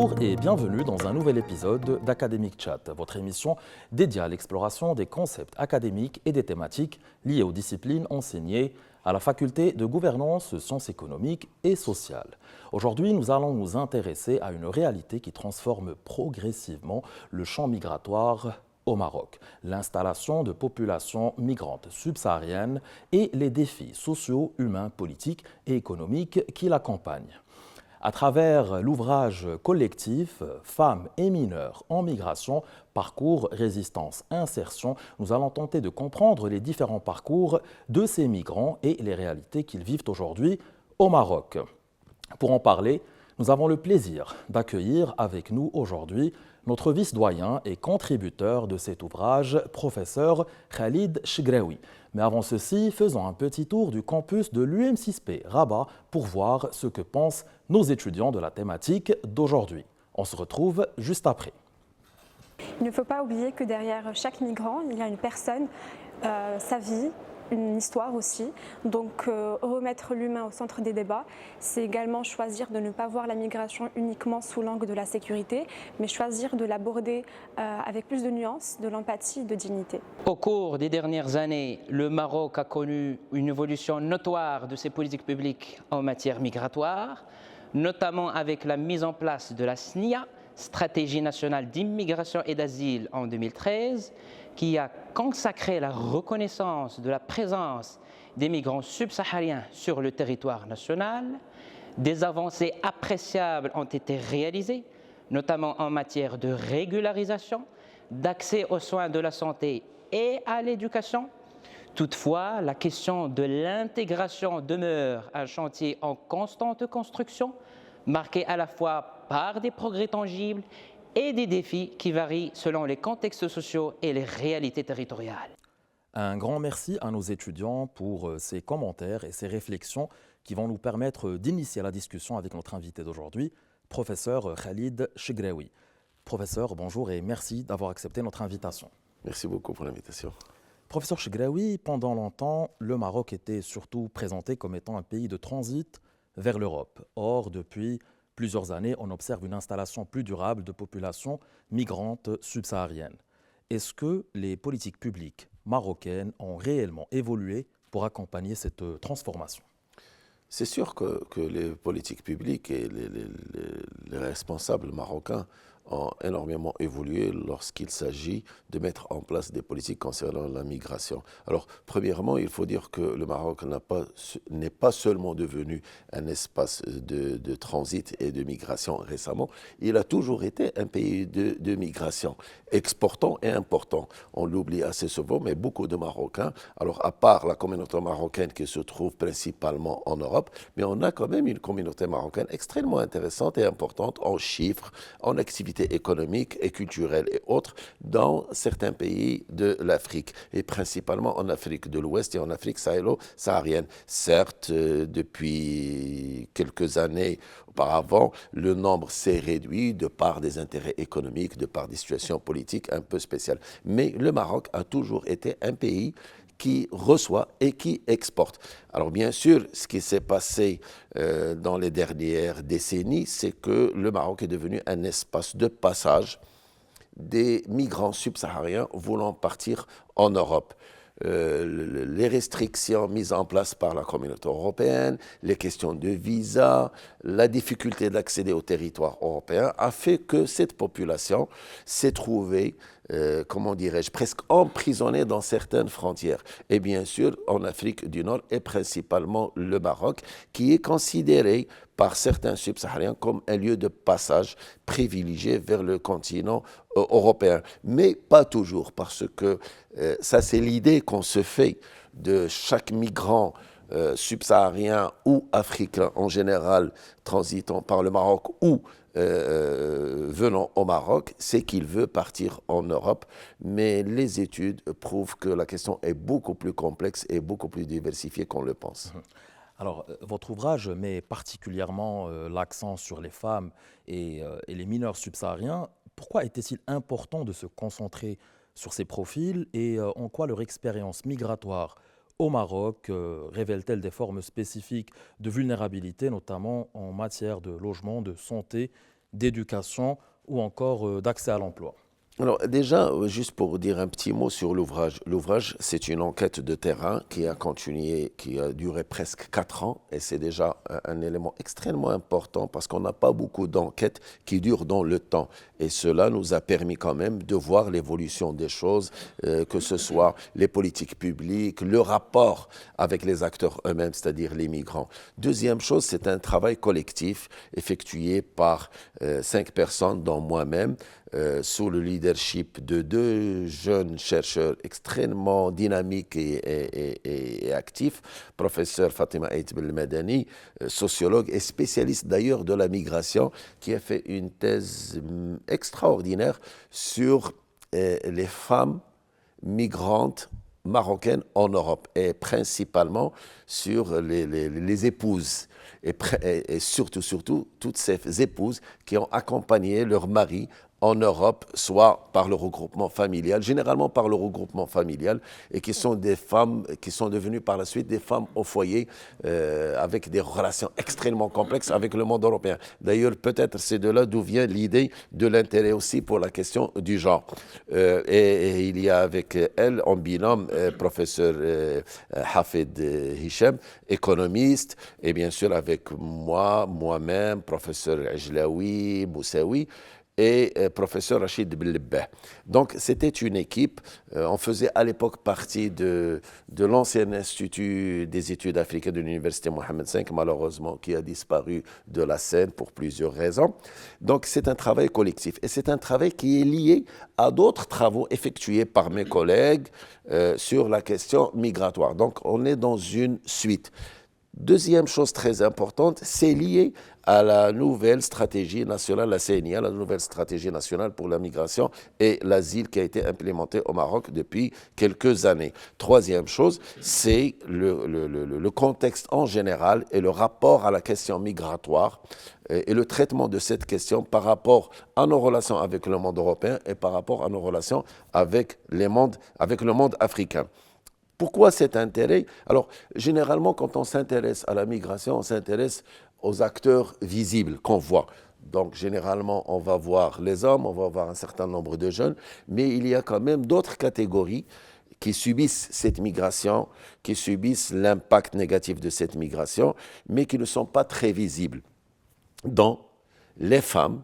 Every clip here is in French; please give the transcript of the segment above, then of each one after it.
Bonjour et bienvenue dans un nouvel épisode d'Academic Chat, votre émission dédiée à l'exploration des concepts académiques et des thématiques liées aux disciplines enseignées à la faculté de gouvernance, sciences économiques et sociales. Aujourd'hui, nous allons nous intéresser à une réalité qui transforme progressivement le champ migratoire au Maroc, l'installation de populations migrantes subsahariennes et les défis sociaux, humains, politiques et économiques qui l'accompagnent. À travers l'ouvrage collectif Femmes et mineurs en migration, parcours, résistance, insertion, nous allons tenter de comprendre les différents parcours de ces migrants et les réalités qu'ils vivent aujourd'hui au Maroc. Pour en parler, nous avons le plaisir d'accueillir avec nous aujourd'hui notre vice-doyen et contributeur de cet ouvrage, professeur Khalid Chegraoui. Mais avant ceci, faisons un petit tour du campus de l'UM6P Rabat pour voir ce que pensent nos étudiants de la thématique d'aujourd'hui. On se retrouve juste après. Il ne faut pas oublier que derrière chaque migrant, il y a une personne, sa vie, une histoire aussi. Donc remettre l'humain au centre des débats, c'est également choisir de ne pas voir la migration uniquement sous l'angle de la sécurité, mais choisir de l'aborder avec plus de nuances, de l'empathie, de dignité. Au cours des dernières années, le Maroc a connu une évolution notoire de ses politiques publiques en matière migratoire, notamment avec la mise en place de la SNIA, Stratégie nationale d'immigration et d'asile en 2013, qui a consacré la reconnaissance de la présence des migrants subsahariens sur le territoire national. Des avancées appréciables ont été réalisées, notamment en matière de régularisation, d'accès aux soins de la santé et à l'éducation. Toutefois, la question de l'intégration demeure un chantier en constante construction, marqué à la fois par des progrès tangibles et des défis qui varient selon les contextes sociaux et les réalités territoriales. Un grand merci à nos étudiants pour ces commentaires et ces réflexions qui vont nous permettre d'initier la discussion avec notre invité d'aujourd'hui, professeur Khalid Chegraoui. Professeur, bonjour et merci d'avoir accepté notre invitation. Merci beaucoup pour l'invitation. Professeur Chegraoui, pendant longtemps, le Maroc était surtout présenté comme étant un pays de transit vers l'Europe. Or, depuis plusieurs années, on observe une installation plus durable de populations migrantes subsahariennes. Est-ce que les politiques publiques marocaines ont réellement évolué pour accompagner cette transformation ? C'est sûr que les politiques publiques et les responsables marocains ont énormément évolué lorsqu'il s'agit de mettre en place des politiques concernant la migration. Alors, premièrement, il faut dire que le Maroc n'est pas seulement devenu un espace de transit et de migration récemment, il a toujours été un pays de migration, exportant et important. On l'oublie assez souvent, mais beaucoup de Marocains, alors à part la communauté marocaine qui se trouve principalement en Europe, mais on a quand même une communauté marocaine extrêmement intéressante et importante en chiffres, en activités économiques et culturelles et autres dans certains pays de l'Afrique, et principalement en Afrique de l'Ouest et en Afrique sahélo-saharienne. Certes, depuis quelques années auparavant, le nombre s'est réduit de par des intérêts économiques, de par des situations politiques un peu spéciales. Mais le Maroc a toujours été un pays qui reçoit et qui exporte. Alors bien sûr, ce qui s'est passé dans les dernières décennies, c'est que le Maroc est devenu un espace de passage des migrants subsahariens voulant partir en Europe. Les restrictions mises en place par la communauté européenne, les questions de visa, la difficulté d'accéder au territoire européen a fait que cette population s'est trouvée, comment dirais-je, presque emprisonnée dans certaines frontières. Et bien sûr, en Afrique du Nord et principalement le Maroc, qui est considéré par certains subsahariens comme un lieu de passage privilégié vers le continent européen. Mais pas toujours, parce que ça c'est l'idée qu'on se fait de chaque migrant subsaharien ou africain en général transitant par le Maroc ou venant au Maroc, c'est qu'il veut partir en Europe. Mais les études prouvent que la question est beaucoup plus complexe et beaucoup plus diversifiée qu'on le pense. Alors, votre ouvrage met particulièrement l'accent sur les femmes et les mineurs subsahariens. Pourquoi était-il important de se concentrer sur ces profils et en quoi leur expérience migratoire au Maroc révèle-t-elle des formes spécifiques de vulnérabilité, notamment en matière de logement, de santé d'éducation ou encore d'accès à l'emploi? Alors déjà, juste pour dire un petit mot sur l'ouvrage. L'ouvrage, c'est une enquête de terrain qui a continué, qui a duré presque 4 ans, et c'est déjà un élément extrêmement important parce qu'on n'a pas beaucoup d'enquêtes qui durent dans le temps. Et cela nous a permis quand même de voir l'évolution des choses, que ce soit les politiques publiques, le rapport avec les acteurs eux-mêmes, c'est-à-dire les migrants. Deuxième chose, c'est un travail collectif effectué par 5 personnes, dont moi-même, sous le leadership de 2 jeunes chercheurs extrêmement dynamiques et actifs, professeur Fatima Aït Belmadani, sociologue et spécialiste d'ailleurs de la migration, qui a fait une thèse extraordinaire sur les femmes migrantes marocaines en Europe et principalement sur les épouses et surtout toutes ces épouses qui ont accompagné leur mari en Europe, soit par le regroupement familial, généralement par le regroupement familial, et qui sont des femmes qui sont devenues par la suite des femmes au foyer avec des relations extrêmement complexes avec le monde européen. D'ailleurs, peut-être c'est de là d'où vient l'idée de l'intérêt aussi pour la question du genre. Et il y a avec elle en binôme professeur Hafid Hicham, économiste, et bien sûr avec moi-même, professeur Ajlaoui, Moussaoui, et professeur Rachid Bellebbeh. Donc c'était une équipe, on faisait à l'époque partie de l'ancien institut des études africaines de l'université Mohammed V, malheureusement qui a disparu de la scène pour plusieurs raisons. Donc c'est un travail collectif et c'est un travail qui est lié à d'autres travaux effectués par mes collègues sur la question migratoire. Donc on est dans une suite. Deuxième chose très importante, c'est lié à la nouvelle stratégie nationale, la CNIA, la nouvelle stratégie nationale pour la migration et l'asile qui a été implémentée au Maroc depuis quelques années. Troisième chose, c'est le contexte en général et le rapport à la question migratoire et le traitement de cette question par rapport à nos relations avec le monde européen et par rapport à nos relations avec le monde africain. Pourquoi cet intérêt? Alors, généralement, quand on s'intéresse à la migration, on s'intéresse aux acteurs visibles qu'on voit. Donc, généralement, on va voir les hommes, on va voir un certain nombre de jeunes, mais il y a quand même d'autres catégories qui subissent cette migration, qui subissent l'impact négatif de cette migration, mais qui ne sont pas très visibles, dont les femmes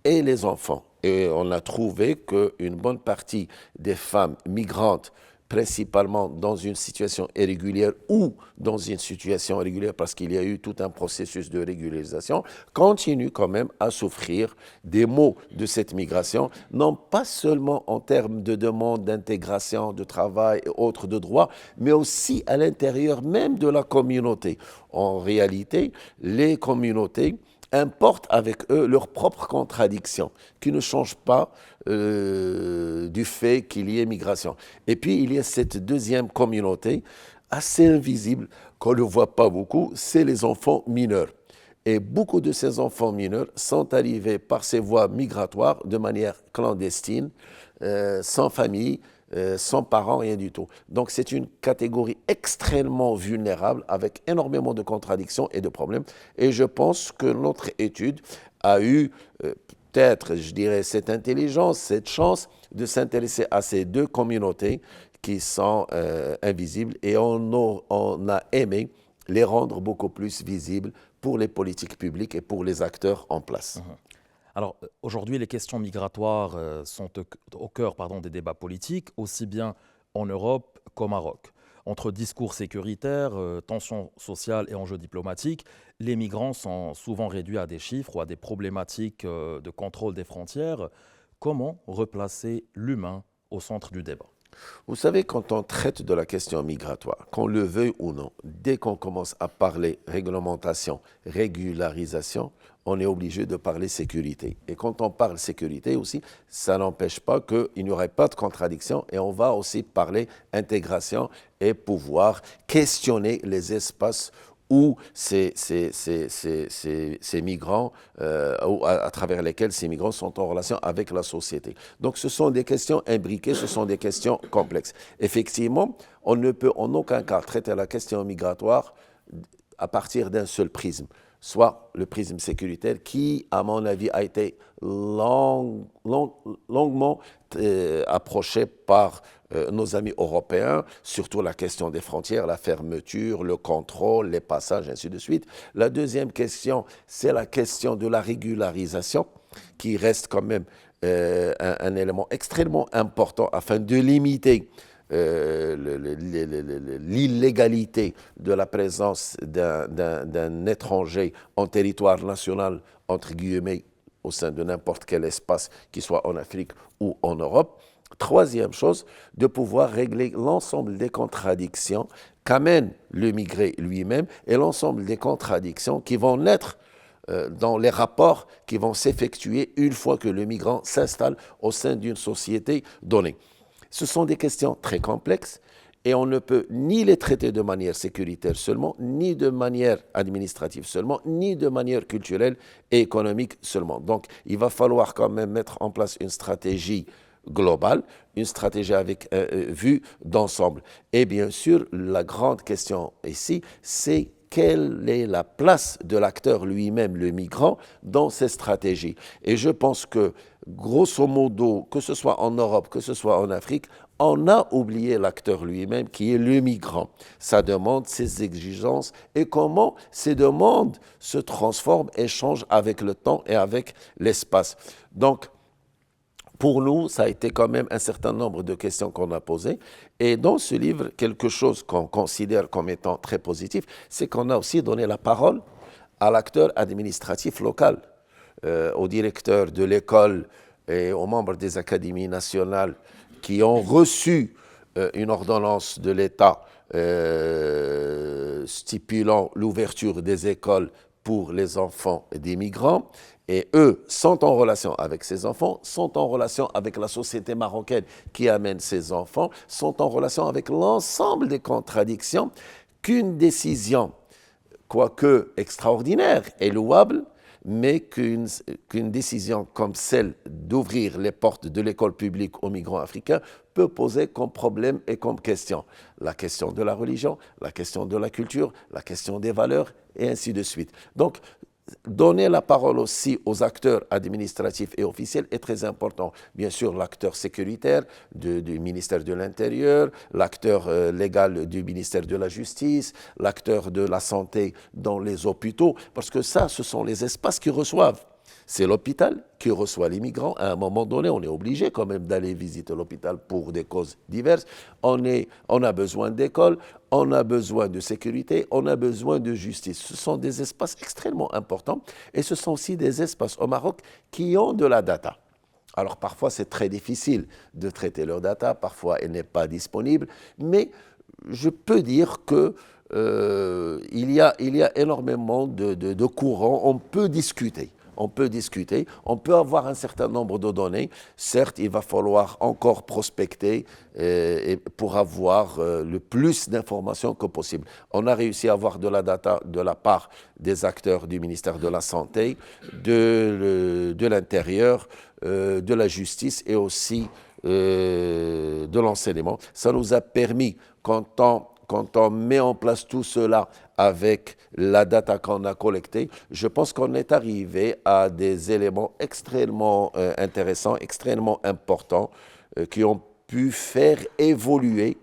et les enfants. Et on a trouvé qu'une bonne partie des femmes migrantes, principalement dans une situation irrégulière ou dans une situation régulière parce qu'il y a eu tout un processus de régularisation, continuent quand même à souffrir des maux de cette migration, non pas seulement en termes de demande d'intégration, de travail et autres de droits, mais aussi à l'intérieur même de la communauté. En réalité, les communautés importent avec eux leurs propres contradictions, qui ne changent pas du fait qu'il y ait migration. Et puis, il y a cette deuxième communauté, assez invisible, qu'on ne voit pas beaucoup, c'est les enfants mineurs. Et beaucoup de ces enfants mineurs sont arrivés par ces voies migratoires de manière clandestine, sans famille, sans parents, rien du tout. Donc c'est une catégorie extrêmement vulnérable avec énormément de contradictions et de problèmes. Et je pense que notre étude a eu peut-être, je dirais, cette intelligence, cette chance de s'intéresser à ces deux communautés qui sont invisibles et on a aimé les rendre beaucoup plus visibles pour les politiques publiques et pour les acteurs en place. Alors, aujourd'hui, les questions migratoires sont au cœur des débats politiques, aussi bien en Europe qu'au Maroc. Entre discours sécuritaires, tensions sociales et enjeux diplomatiques, les migrants sont souvent réduits à des chiffres ou à des problématiques de contrôle des frontières. Comment replacer l'humain au centre du débat? Vous savez, quand on traite de la question migratoire, qu'on le veuille ou non, dès qu'on commence à parler réglementation, régularisation, on est obligé de parler sécurité. Et quand on parle sécurité aussi, ça n'empêche pas qu'il n'y aurait pas de contradiction et on va aussi parler intégration et pouvoir questionner les espaces où ces migrants, à travers lesquels ces migrants sont en relation avec la société. Donc ce sont des questions imbriquées, ce sont des questions complexes. Effectivement, on ne peut en aucun cas traiter la question migratoire à partir d'un seul prisme. soit le prisme sécuritaire qui, à mon avis, a été longuement approché par nos amis européens, surtout la question des frontières, la fermeture, le contrôle, les passages, ainsi de suite. La deuxième question, c'est la question de la régularisation, qui reste quand même un élément extrêmement important afin de limiter l'illégalité de la présence d'un étranger en territoire national, entre guillemets, au sein de n'importe quel espace, qu'il soit en Afrique ou en Europe. Troisième chose, de pouvoir régler l'ensemble des contradictions qu'amène le migré lui-même et l'ensemble des contradictions qui vont naître dans les rapports qui vont s'effectuer une fois que le migrant s'installe au sein d'une société donnée. Ce sont des questions très complexes et on ne peut ni les traiter de manière sécuritaire seulement, ni de manière administrative seulement, ni de manière culturelle et économique seulement. Donc, il va falloir quand même mettre en place une stratégie globale, une stratégie avec vue d'ensemble. Et bien sûr, la grande question ici, c'est quelle est la place de l'acteur lui-même, le migrant, dans ces stratégies. Et je pense que, grosso modo, que ce soit en Europe, que ce soit en Afrique, on a oublié l'acteur lui-même qui est le migrant, sa demande, ses exigences et comment ces demandes se transforment et changent avec le temps et avec l'espace. Donc, pour nous, ça a été quand même un certain nombre de questions qu'on a posées. Et dans ce livre, quelque chose qu'on considère comme étant très positif, c'est qu'on a aussi donné la parole à l'acteur administratif local, au directeur de l'école et aux membres des académies nationales qui ont reçu une ordonnance de l'État stipulant l'ouverture des écoles pour les enfants des migrants. Et eux sont en relation avec ces enfants, sont en relation avec la société marocaine qui amène ces enfants, sont en relation avec l'ensemble des contradictions qu'une décision, quoique extraordinaire et louable, mais qu'une décision comme celle d'ouvrir les portes de l'école publique aux migrants africains peut poser comme problème et comme question. La question de la religion, la question de la culture, la question des valeurs, et ainsi de suite. Donc, donner la parole aussi aux acteurs administratifs et officiels est très important. Bien sûr, l'acteur sécuritaire du ministère de l'Intérieur, l'acteur légal du ministère de la Justice, l'acteur de la santé dans les hôpitaux, parce que ça, ce sont les espaces qui reçoivent. C'est l'hôpital qui reçoit les migrants. À un moment donné, on est obligé quand même d'aller visiter l'hôpital pour des causes diverses. On a besoin d'écoles, on a besoin de sécurité, on a besoin de justice. Ce sont des espaces extrêmement importants et ce sont aussi des espaces au Maroc qui ont de la data. Alors parfois, c'est très difficile de traiter leur data, parfois elle n'est pas disponible, mais je peux dire que il y a énormément de courants, on peut discuter. On peut avoir un certain nombre de données. Certes, il va falloir encore prospecter pour avoir le plus d'informations que possible. On a réussi à avoir de la data de la part des acteurs du ministère de la Santé, de l'Intérieur, de la Justice et aussi de l'enseignement. Ça nous a permis, quand on met en place tout cela avec la data qu'on a collectée, je pense qu'on est arrivé à des éléments extrêmement intéressants, extrêmement importants, qui ont pu faire évoluer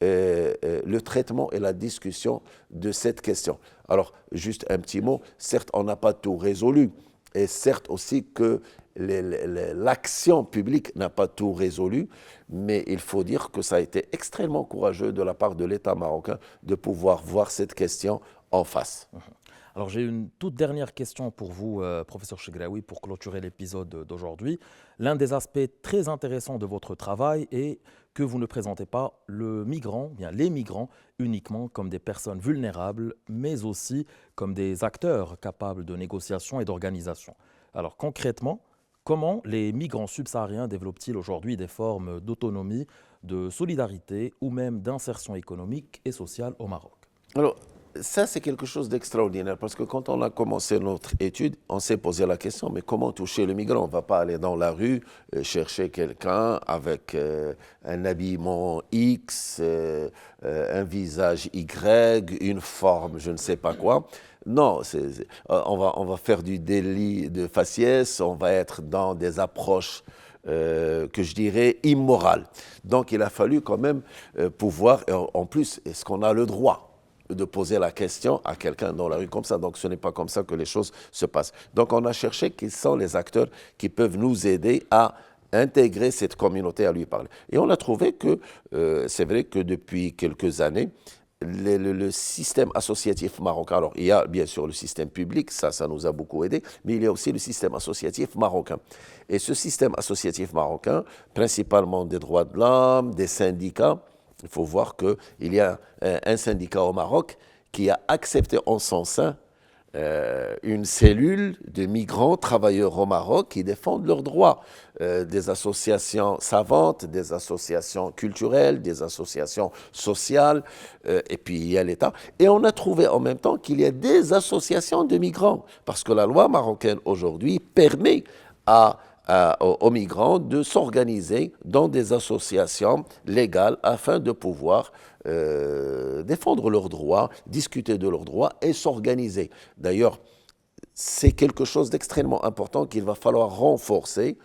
le traitement et la discussion de cette question. Alors, juste un petit mot, certes, on n'a pas tout résolu, et certes aussi que l'action publique n'a pas tout résolu, mais il faut dire que ça a été extrêmement courageux de la part de l'État marocain de pouvoir voir cette question en face. Alors j'ai une toute dernière question pour vous, professeur Chegraoui, pour clôturer l'épisode d'aujourd'hui. L'un des aspects très intéressants de votre travail est que vous ne présentez pas le migrant, bien les migrants, uniquement comme des personnes vulnérables, mais aussi comme des acteurs capables de négociation et d'organisation. Alors concrètement, comment les migrants subsahariens développent-ils aujourd'hui des formes d'autonomie, de solidarité ou même d'insertion économique et sociale au Maroc? Alors, ça, c'est quelque chose d'extraordinaire parce que quand on a commencé notre étude, on s'est posé la question, mais comment toucher le migrant? On ne va pas aller dans la rue chercher quelqu'un avec un habillement X, un visage Y, une forme, je ne sais pas quoi. Non, on va faire du délit de faciès, on va être dans des approches que je dirais immorales. Donc il a fallu quand même pouvoir, en plus, est-ce qu'on a le droit de poser la question à quelqu'un dans la rue comme ça. Donc, ce n'est pas comme ça que les choses se passent. Donc, on a cherché qui sont les acteurs qui peuvent nous aider à intégrer cette communauté, à lui parler. Et on a trouvé que c'est vrai que depuis quelques années, le système associatif marocain, alors il y a bien sûr le système public, ça nous a beaucoup aidé, mais il y a aussi le système associatif marocain. Et ce système associatif marocain, principalement des droits de l'homme, des syndicats, il faut voir qu'il y a un syndicat au Maroc qui a accepté en son sein une cellule de migrants travailleurs au Maroc qui défendent leurs droits. Des associations savantes, des associations culturelles, des associations sociales, et puis il y a l'État. Et on a trouvé en même temps qu'il y a des associations de migrants, parce que la loi marocaine aujourd'hui permet aux migrants de s'organiser dans des associations légales afin de pouvoir défendre leurs droits, discuter de leurs droits et s'organiser. D'ailleurs, c'est quelque chose d'extrêmement important qu'il va falloir renforcer,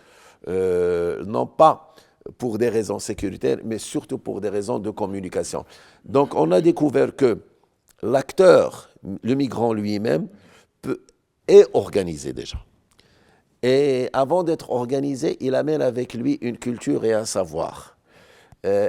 non pas pour des raisons sécuritaires, mais surtout pour des raisons de communication. Donc, on a découvert que l'acteur, le migrant lui-même, est organisé déjà. Et avant d'être organisé, il amène avec lui une culture et un savoir.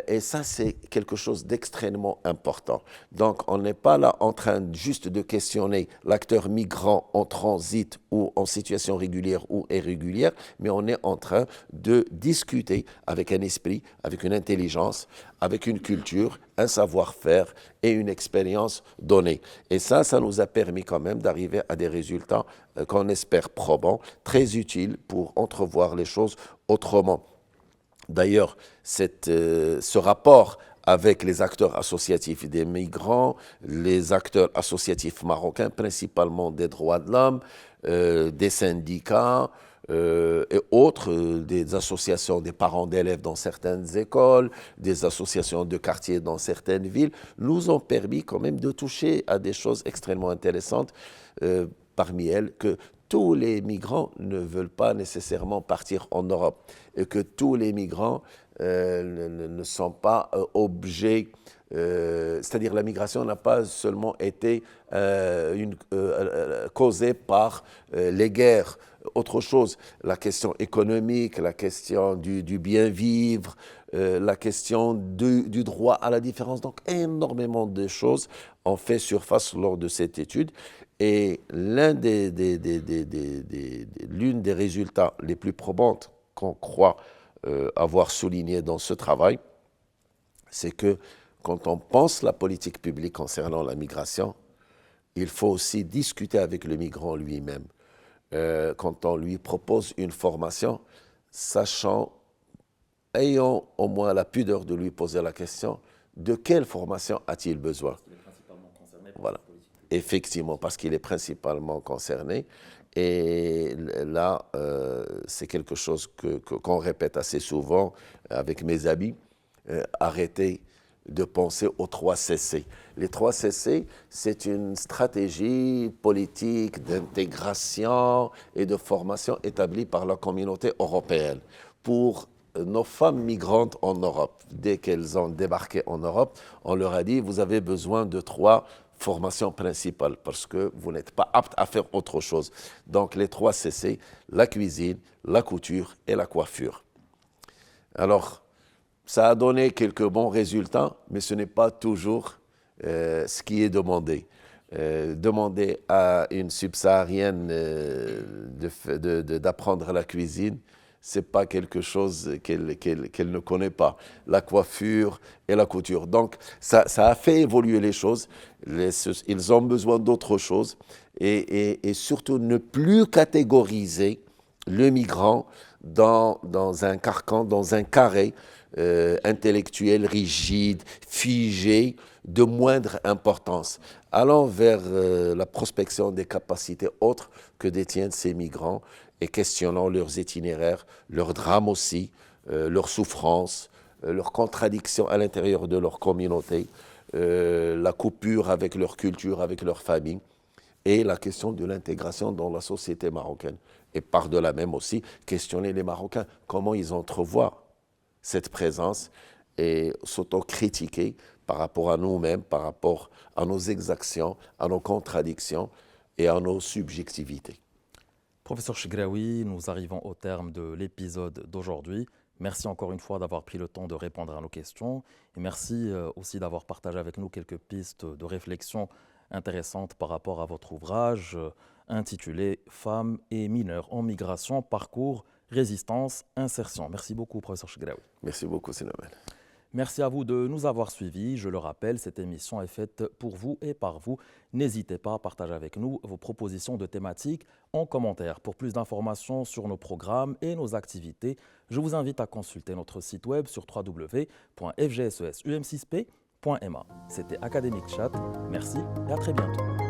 Et ça, c'est quelque chose d'extrêmement important. Donc, on n'est pas là en train juste de questionner l'acteur migrant en transit ou en situation régulière ou irrégulière, mais on est en train de discuter avec un esprit, avec une intelligence, avec une culture, un savoir-faire et une expérience donnée. Et ça nous a permis quand même d'arriver à des résultats qu'on espère probants, très utiles pour entrevoir les choses autrement. D'ailleurs, ce rapport avec les acteurs associatifs des migrants, les acteurs associatifs marocains, principalement des droits de l'homme, des syndicats et autres, des associations des parents d'élèves dans certaines écoles, des associations de quartier dans certaines villes, nous ont permis quand même de toucher à des choses extrêmement intéressantes, parmi elles que tous les migrants ne veulent pas nécessairement partir en Europe et que tous les migrants ne sont pas objets, c'est-à-dire la migration n'a pas seulement été causée par les guerres, autre chose, la question économique, la question du bien vivre, la question du droit à la différence. Donc énormément de choses ont fait surface lors de cette étude. Et l'une des résultats les plus probants qu'on croit avoir souligné dans ce travail, c'est que quand on pense la politique publique concernant la migration, il faut aussi discuter avec le migrant lui-même. Quand on lui propose une formation, ayant au moins la pudeur de lui poser la question, de quelle formation a-t-il besoin? Voilà. Effectivement, parce qu'il est principalement concerné. Et là, c'est quelque chose qu'on répète assez souvent avec mes amis. Arrêtez de penser aux 3 CC. Les 3 CC, c'est une stratégie politique d'intégration et de formation établie par la communauté européenne pour nos femmes migrantes en Europe. Dès qu'elles ont débarqué en Europe, on leur a dit, vous avez besoin de 3 formation principale parce que vous n'êtes pas apte à faire autre chose. Donc les 3 CC, la cuisine, la couture et la coiffure. Alors, ça a donné quelques bons résultats, mais ce n'est pas toujours ce qui est demandé. Demander à une subsaharienne d'apprendre la cuisine, ce n'est pas quelque chose qu'elle ne connaît pas. La coiffure et la couture. Donc, ça a fait évoluer les choses. Ils ont besoin d'autre chose et surtout ne plus catégoriser le migrant dans un carcan, dans un carré intellectuel rigide, figé, de moindre importance. Allons vers la prospection des capacités autres que détiennent ces migrants et questionnons leurs itinéraires, leurs drames aussi, leurs souffrances, leurs contradictions à l'intérieur de leur communauté, la coupure avec leur culture, avec leur famille, et la question de l'intégration dans la société marocaine. Et par-delà même aussi, questionner les Marocains, comment ils entrevoient cette présence et s'autocritiquer par rapport à nous-mêmes, par rapport à nos exactions, à nos contradictions et à nos subjectivités. Professeur Chegraoui, nous arrivons au terme de l'épisode d'aujourd'hui. Merci encore une fois d'avoir pris le temps de répondre à nos questions et merci aussi d'avoir partagé avec nous quelques pistes de réflexion intéressantes par rapport à votre ouvrage intitulé « Femmes et mineurs en migration, parcours, résistance, insertion ». Merci beaucoup, professeur Chegraoui. Merci beaucoup, Sénomène. Merci à vous de nous avoir suivis. Je le rappelle, cette émission est faite pour vous et par vous. N'hésitez pas à partager avec nous vos propositions de thématiques en commentaire. Pour plus d'informations sur nos programmes et nos activités, je vous invite à consulter notre site web sur www.fgsesum6p.ma. C'était Académique Chat. Merci et à très bientôt.